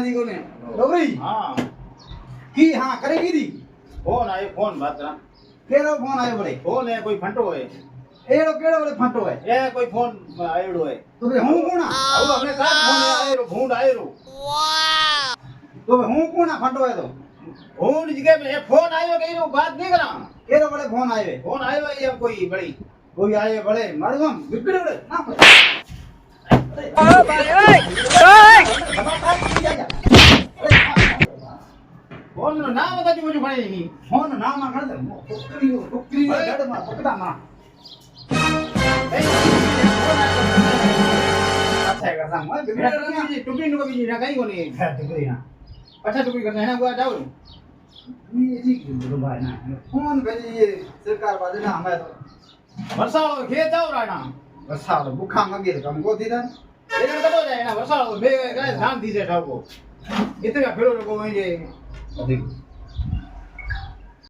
दी कोने डोगरी हां की हां करेगी दी फोन आयो फोन बात करा केरो फोन आयो बड़े फोन है कोई फंटो है एड़ो केड़ो बड़े फंटो है ये कोई फोन आयो है तो बे हूं कोना अब हमने साथ फोन आयो भूंड आयो तो बे हूं कोना फंटो है तो भूंड जगह पे फोन आयो कहीं रो बात नहीं करा केरो बड़े फोन आयो फोन आयो है ये कोई बड़ी कोई आए बड़े मारो हम बिगड़े बड़े ना ओ भाई ओए फोन नो नाम बता मुझे पड़े नहीं फोन नाम आ कर दे टुकरी डड मा पकड़ा मा अच्छा है करता मैं बिगड़े ना टुकड़ी नु कभी ना कहीं कोनी टुकरी ना अच्छा टुकड़ी करना है ना बुआ जाओ ये ठीक है भाई ना फोन भेजी ये सरकार बादे ना हमें तो वर्षालो खेत जाओ राणा वर्षालो भूखा मगे कम को थी था ये कटो जाए ना वर्षालो बे गए शांति से ठाको इतने फिरो को ये अधिक